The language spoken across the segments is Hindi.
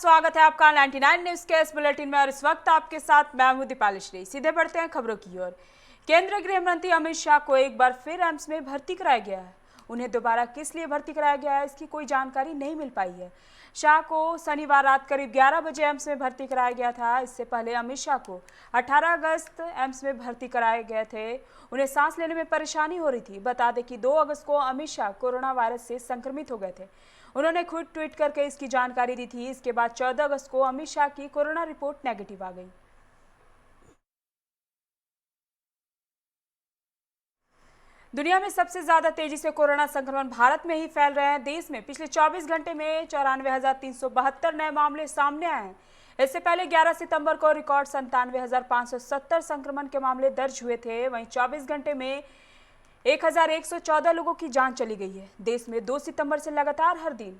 स्वागत है आपका 99 न्यूज के इस बुलेटिन में और इस वक्त आपके साथ मैं हूं दीपाली श्री। सीधे बढ़ते हैं खबरों की ओर। केंद्रीय गृह मंत्री अमित शाह को एक बार फिर एम्स में भर्ती कराया गया है। उन्हें दोबारा किस लिए भर्ती कराया गया है, इसकी कोई जानकारी नहीं मिल पाई है। शाह को शनिवार रात करीब 11 बजे एम्स में भर्ती कराया गया था। इससे पहले अमित शाह को 18 अगस्त एम्स में भर्ती कराए गए थे। उन्हें सांस लेने में परेशानी हो रही थी। बता दें कि 2 अगस्त को अमित शाह कोरोना वायरस से संक्रमित हो गए थे। उन्होंने खुद ट्वीट करके इसकी जानकारी दी थी। इसके बाद 14 अगस्त को अमित शाह की कोरोना रिपोर्ट नेगेटिव आ गई। दुनिया में सबसे ज्यादा तेजी से कोरोना संक्रमण भारत में ही फैल रहे हैं। देश में पिछले 24 घंटे में 94,372 नए मामले सामने आए हैं। इससे पहले 11 सितंबर को रिकॉर्ड 97,570 संक्रमण के मामले दर्ज हुए थे। वहीं 24 घंटे में 1,114 लोगों की जान चली गई है। देश में 2 सितंबर से लगातार हर दिन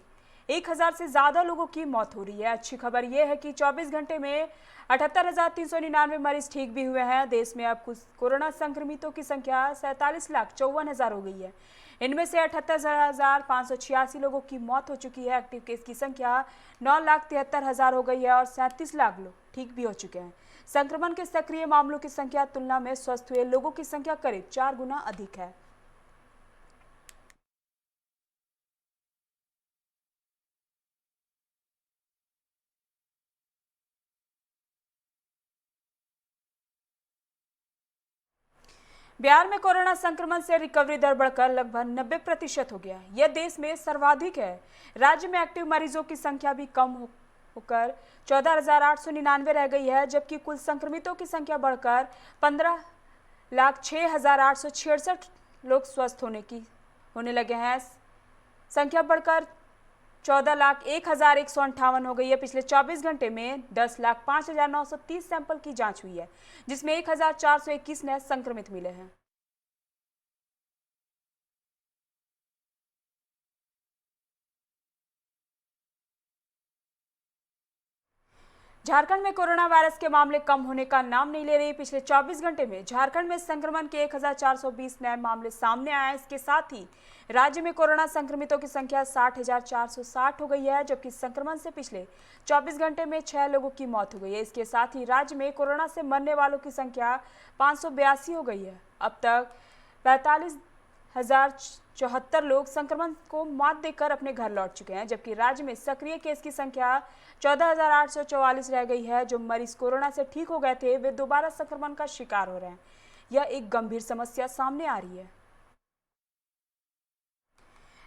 1,000 से ज्यादा लोगों की मौत हो रही है। अच्छी खबर यह है कि 24 घंटे में 78,399 मरीज ठीक भी हुए हैं। देश में अब कुछ कोरोना संक्रमितों की संख्या 47,54,000 हो गई है। इनमें से 78,586 लोगों की मौत हो चुकी है। एक्टिव केस की संख्या 9,73,000 हो गई है और 37 लाख लोग ठीक भी हो चुके हैं। संक्रमण के सक्रिय मामलों की संख्या तुलना में स्वस्थ हुए लोगों की संख्या करीब 4 गुना अधिक है। बिहार में कोरोना संक्रमण से रिकवरी दर बढ़कर लगभग 90% हो गया है। यह देश में सर्वाधिक है। राज्य में एक्टिव मरीजों की संख्या भी कम होकर 14,899 रह गई है, जबकि कुल संक्रमितों की संख्या बढ़कर 15,06,866 लोग स्वस्थ होने लगे हैं। संख्या बढ़कर 14,01,158 हो गई है। पिछले 24 घंटे में 10,05,930 सैंपल की जांच हुई है, जिसमें 1,421 नए संक्रमित मिले हैं। झारखंड में कोरोना वायरस के मामले कम होने का नाम नहीं ले रही। पिछले 24 घंटे में झारखंड में संक्रमण के 1,420 नए मामले सामने आए। इसके साथ ही राज्य में कोरोना संक्रमितों की संख्या 60,460 हो गई है, जबकि संक्रमण से पिछले 24 घंटे में 6 लोगों की मौत हो गई है। इसके साथ ही राज्य में कोरोना से मरने वालों की संख्या 582 हो गई है। अब तक 45,074 लोग संक्रमण को मात देकर अपने घर लौट चुके हैं, जबकि राज्य में सक्रिय केस की संख्या 14,844 रह गई है। जो मरीज कोरोना से ठीक हो गए थे वे दोबारा संक्रमण का शिकार हो रहे हैं। यह एक गंभीर समस्या सामने आ रही है।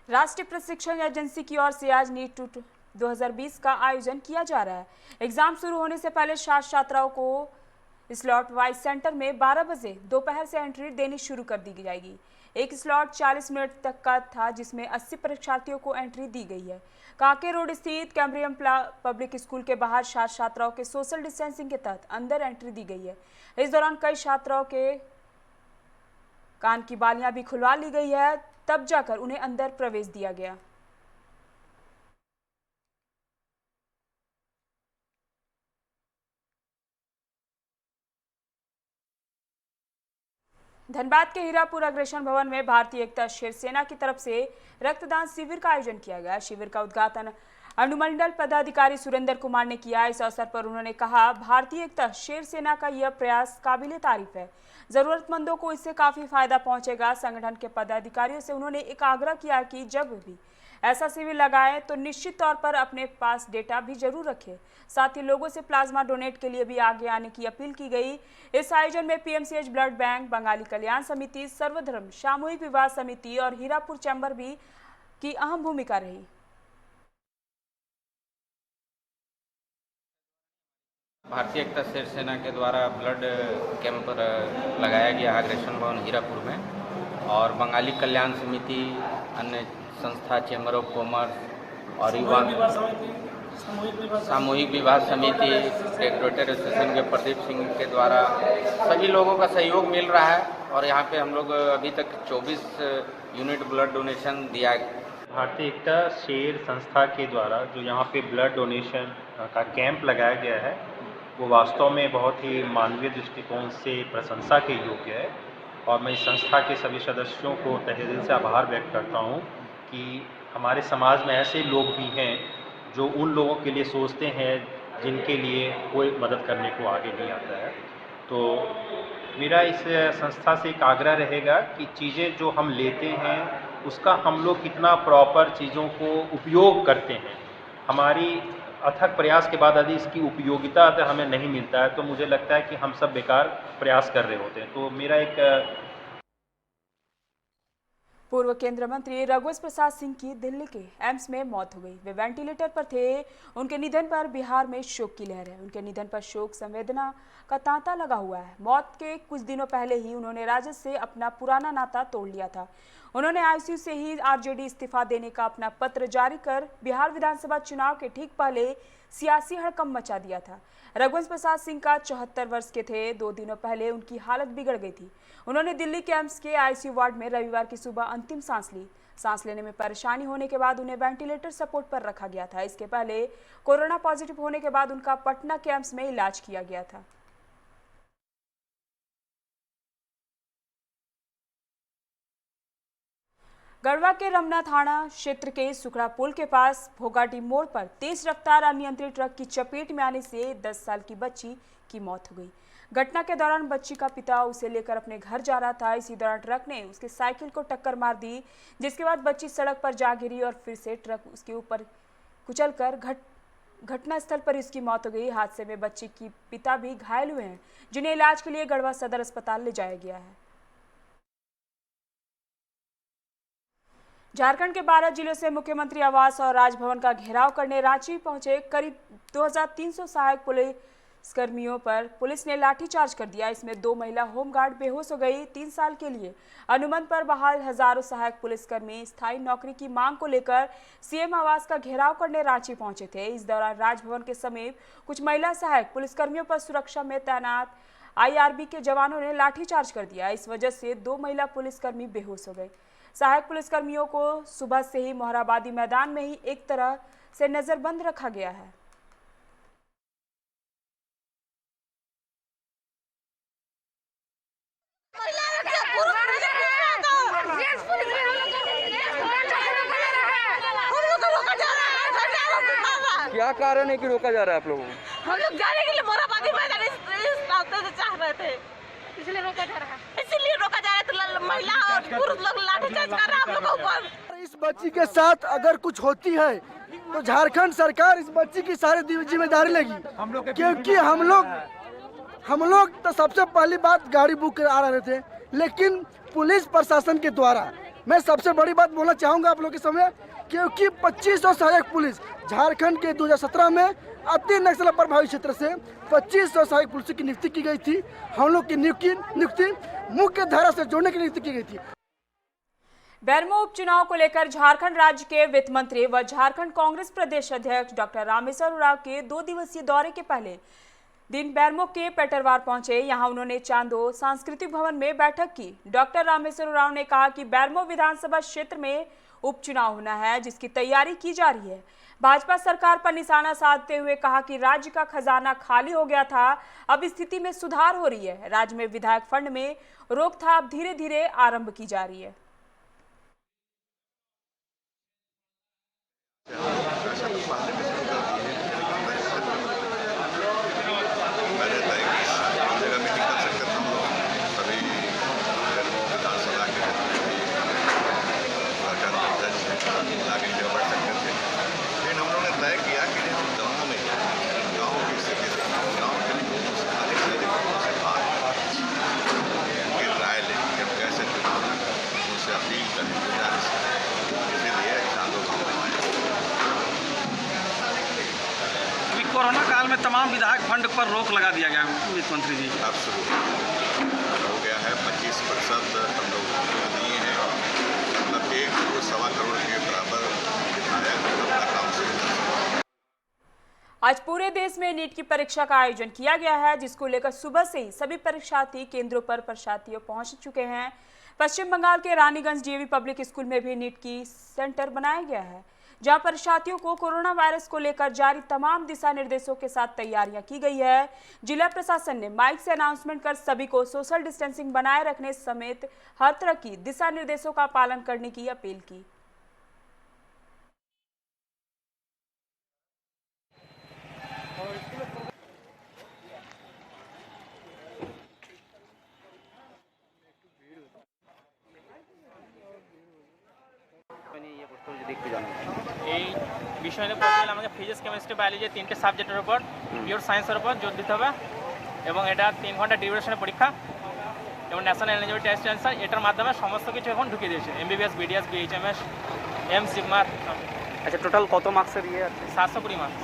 राष्ट्रीय प्रशिक्षण एजेंसी की ओर से आज नीट 2020 का आयोजन किया जा रहा है। एग्जाम शुरू होने से पहले छात्राओं को स्लॉट वाइज सेंटर में 12 बजे दोपहर से एंट्री देनी शुरू कर दी जाएगी। एक स्लॉट 40 मिनट तक का था, जिसमें 80 परीक्षार्थियों को एंट्री दी गई है। कांके रोड स्थित कैम्ब्रियम पब्लिक स्कूल के बाहर छात्राओं के सोशल डिस्टेंसिंग के तहत अंदर एंट्री दी गई है। इस दौरान कई छात्राओं के कान की बालियां भी खुलवा ली गई है, तब जाकर उन्हें अंदर प्रवेश दिया गया। धनबाद के हीरापुर अग्रसेन भवन में भारतीय एकता शेर सेना की तरफ से रक्तदान शिविर का आयोजन किया गया। शिविर का उद्घाटन अनुमंडल पदाधिकारी सुरेंद्र कुमार ने किया। इस अवसर पर उन्होंने कहा, भारतीय एकता शेर सेना का यह प्रयास काबिले तारीफ है। जरूरतमंदों को इससे काफी फायदा पहुंचेगा। संगठन के पदाधिकारियों से उन्होंने एक आग्रह किया कि जब भी ऐसा शिविर लगाए तो निश्चित तौर पर अपने पास डेटा भी जरूर रखें। साथ ही लोगों से प्लाज्मा डोनेट के लिए भी आगे आने की अपील की गई। इस आयोजन में पीएमसीएच ब्लड बैंक, बंगाली कल्याण समिति, सर्वधर्म सामूहिक विवाह समिति और हीरापुर चैम्बर भी की अहम भूमिका रही। भारतीय एकता शेर सेना के द्वारा ब्लड कैंप लगाया गया अग्रसेन भवन हीरापुर में, और बंगाली कल्याण समिति, अन्य संस्था, चैम्बर ऑफ कॉमर्स और युवा सामूहिक विवाह समिति, डेकोरेटर एसोसिएशन के प्रदीप सिंह के द्वारा सभी लोगों का सहयोग मिल रहा है। और यहाँ पे हम लोग अभी तक 24 यूनिट ब्लड डोनेशन दिया है। भारतीय एकता शेर संस्था के द्वारा जो यहाँ पे ब्लड डोनेशन का कैंप लगाया गया है, वो वास्तव में बहुत ही मानवीय दृष्टिकोण से प्रशंसा के योग्य है। और मैं इस संस्था के सभी सदस्यों को तहे दिल से आभार व्यक्त करता हूँ कि हमारे समाज में ऐसे लोग भी हैं जो उन लोगों के लिए सोचते हैं जिनके लिए कोई मदद करने को आगे नहीं आता है। तो मेरा इस संस्था से एक आग्रह रहेगा कि चीज़ें जो हम लेते हैं उसका हम लोग कितना प्रॉपर चीज़ों को उपयोग करते हैं। हमारी अथक प्रयास के बाद यदि इसकी उपयोगिता अगर हमें नहीं मिलता है तो मुझे लगता है कि हम सब बेकार प्रयास कर रहे होते हैं। तो मेरा एक पूर्व केंद्रीय मंत्री रघुवंश प्रसाद सिंह की दिल्ली के एम्स में मौत हो गई। वे वेंटिलेटर पर थे। उनके निधन पर बिहार में शोक की लहर है। उनके निधन पर शोक संवेदना का तांता लगा हुआ है। मौत के कुछ दिनों पहले ही उन्होंने राजद से अपना पुराना नाता तोड़ लिया था। उन्होंने आईसीयू से ही आरजेडी इस्तीफा देने का अपना पत्र जारी कर बिहार विधानसभा चुनाव के ठीक पहले सियासी हड़कंप मचा दिया था। रघुवंश प्रसाद सिंह का 74 वर्ष के थे। 2 दिनों पहले उनकी हालत बिगड़ गई थी। उन्होंने दिल्ली के एम्स के आईसीयू वार्ड में रविवार की सुबह अंतिम सांस ली। सांस लेने में परेशानी होने के बाद उन्हें वेंटिलेटर सपोर्ट पर रखा गया था। इसके पहले कोरोना पॉजिटिव होने के बाद उनका पटना के एम्स में इलाज किया गया था। गढ़वा के रमना थाना क्षेत्र के सुखड़ा पुल के पास भोगाटी मोड़ पर तेज रफ्तार अनियंत्रित ट्रक की चपेट में आने से 10 साल की बच्ची की मौत हो गई। घटना के दौरान बच्ची का पिता उसे लेकर अपने घर जा रहा था। इसी दौरान ट्रक ने उसके साइकिल को टक्कर मार दी, जिसके बाद बच्ची सड़क पर जा गिरी और फिर से ट्रक उसके ऊपर कुचलकर घटनास्थल पर उसकी मौत हो गई। हादसे में बच्ची की पिता भी घायल हुए हैं, जिन्हें इलाज के लिए गढ़वा सदर अस्पताल ले जाया गया है। झारखंड के 12 जिलों से मुख्यमंत्री आवास और राजभवन का घेराव करने रांची पहुंचे करीब 2300 सहायक पुलिसकर्मियों पर पुलिस ने लाठीचार्ज कर दिया। इसमें 2 महिला होमगार्ड बेहोश हो गई। 3 साल के लिए अनुबंध पर बहाल हजारों सहायक पुलिसकर्मी स्थायी नौकरी की मांग को लेकर सीएम आवास का घेराव करने रांची पहुंचे थे। इस दौरान राजभवन के समीप कुछ महिला सहायक पुलिसकर्मियों पर सुरक्षा में तैनात आईआरबी के जवानों ने लाठीचार्ज कर दिया। इस वजह से 2 महिला पुलिसकर्मी बेहोश हो गए। सहायक पुलिसकर्मियों को सुबह से ही मोहराबादी मैदान में ही एक तरह से नजरबंद रखा गया है। क्या कारण है कि रोका जा रहा है आप लोगों को? हम लोग जाने के लिए मोहराबादी मैदान इस रास्ते से चाह रहे थे, इसलिए रोका जा रहा है। इसीलिए रोका जा रहा है। तो महिला और पुरुष लोग लाठीचार्ज कर रहे हैं हम लोगों पर। इस बच्ची के साथ अगर कुछ होती है तो झारखंड सरकार इस बच्ची की सारी जिम्मेदारी लेगी, क्योंकि हम लोग तो सबसे पहली बात गाड़ी बुक कर आ रहे थे, लेकिन पुलिस प्रशासन के द्वारा मैं सबसे बड़ी बात बोलना चाहूँगा आप लोग के सामने, क्योंकि 2500 सहायक पुलिस झारखंड के 2017 में अति नक्सल प्रभावित क्षेत्र से 2500 सहायक पुलिस की नियुक्ति की गई थी। हम लोग की नियुक्ति मुख्य धारा से जोड़ने की नियुक्ति की गई थी। बेरमो उपचुनाव को लेकर झारखंड राज्य के वित्त मंत्री व झारखंड कांग्रेस प्रदेश अध्यक्ष डॉक्टर रामेश्वर उरांव के 2 दिवसीय दौरे के पहले दिन बेरमो के पेटरवार पहुंचे। यहां उन्होंने चांदो सांस्कृतिक भवन में बैठक की। डॉक्टर रामेश्वर उरांव ने कहा कि बेरमो विधानसभा क्षेत्र में उपचुनाव होना है, जिसकी तैयारी की जा रही है। भाजपा सरकार पर निशाना साधते हुए कहा कि राज्य का खजाना खाली हो गया था, अब स्थिति में सुधार हो रही है। राज्य में विधायक फंड में रोकथाम धीरे धीरे आरंभ की जा रही है। कोरोना काल में तमाम विधायक फंड पर रोक लगा दिया गया वित्त मंत्री जी। अब शुरू हो गया है। 25% हम लोग दिए हैं, मतलब 1 से 1.25 करोड़ के बराबर विधायक अपना काम शुरू। आज पूरे देश में नीट की परीक्षा का आयोजन किया गया है, जिसको लेकर सुबह से ही सभी परीक्षार्थी केंद्रों पर परीक्षार्थियों पहुंच चुके हैं। पश्चिम बंगाल के रानीगंज डीएवी पब्लिक स्कूल में भी नीट की सेंटर बनाया गया है, जहां परीक्षार्थियों को कोरोना वायरस को लेकर जारी तमाम दिशा निर्देशों के साथ तैयारियां की गई है। जिला प्रशासन ने माइक से अनाउंसमेंट कर सभी को सोशल डिस्टेंसिंग बनाए रखने समेत हर तरह की दिशा निर्देशों का पालन करने की अपील की। যদি একটু জানান। এই বিষয় নিয়ে পড়তে গেলে আমাকে ফিজিক্স কেমিস্ট্রি বায়োলজি তিনটে সাবজেক্টের উপর পিওর সায়েন্সের উপর জোর দিতে হবে এবং এটা 3 ঘন্টা ডিউরেশনের পরীক্ষা এবং ন্যাশনাল এলিজিবিলিটি টেস্ট অ্যান্সার এটার মাধ্যমে সমস্ত কিছু এখন ঢুকিয়ে দিয়েছে এমবিবিএস বিডিএস বিএইচএমএস এম সিগমার। আচ্ছা টোটাল কত মার্কসের ইয়ে আছে? 720 मार्क्स।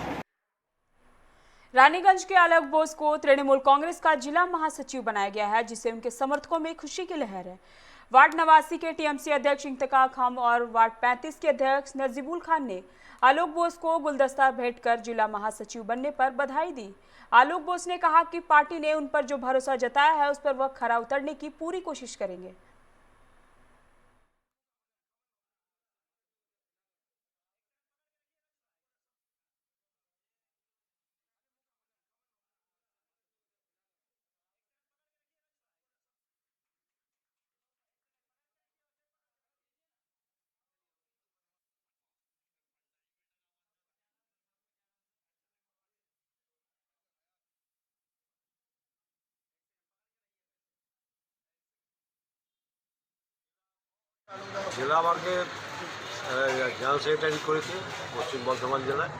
रानीगंज के आलोक बोस को तृणमूल कांग्रेस का जिला महासचिव बनाया गया है, जिससे उनके समर्थकों में खुशी की लहर है। वार्ड 89 के टीएमसी अध्यक्ष इंतका खाम और वार्ड 35 के अध्यक्ष नजीबुल खान ने आलोक बोस को गुलदस्ता भेंट कर जिला महासचिव बनने पर बधाई दी। आलोक बोस ने कहा कि पार्टी ने उन पर जो भरोसा जताया है उस पर वह खरा उतरने की पूरी कोशिश करेंगे। জেলা আমাকে জেনারেল সেক্রেটারি করেছে পশ্চিম বর্ধমান জেলায়,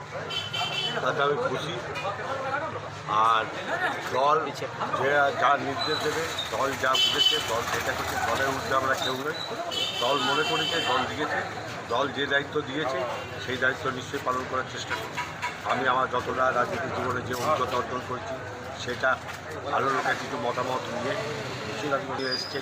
তাতে আমি খুশি। আর দল যে যা নির্দেশ দেবে, দল যা বুঝেছে, দল সেটা করছে, দলের উদ্যোগে আমরা কেউ নই। দল মনে করেছে, দল দিয়েছে, দল যে দায়িত্ব দিয়েছে সেই দায়িত্ব নিশ্চয়ই পালন করার চেষ্টা করছি। আমি আমার যতটা রাজনৈতিক জীবনে যে অভিজ্ঞতা অর্জন করেছি সেটা ভালো লোকের কিছু মতামত নিয়ে নিয়ে এসছে।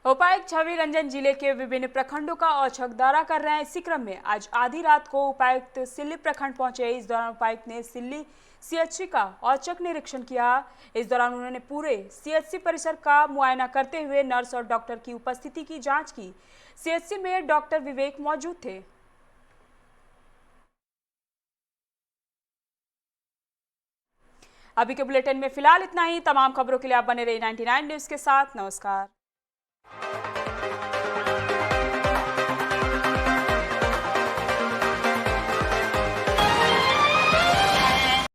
उपायुक्त छवि रंजन जिले के विभिन्न प्रखंडों का औचक दौरा कर रहे हैं। इसी क्रम में आज आधी रात को उपायुक्त सिल्ली प्रखंड पहुंचे। इस दौरान उपायुक्त ने सिल्ली सीएचसी का औचक निरीक्षण किया। इस दौरान उन्होंने पूरे सीएचसी परिसर का मुआयना करते हुए नर्स और डॉक्टर की उपस्थिति की जांच की। सीएचसी में डॉक्टर विवेक मौजूद थे। अभी के बुलेटिन में फिलहाल इतना ही। तमाम खबरों के लिए आप बने रहिए 99 न्यूज के साथ। नमस्कार।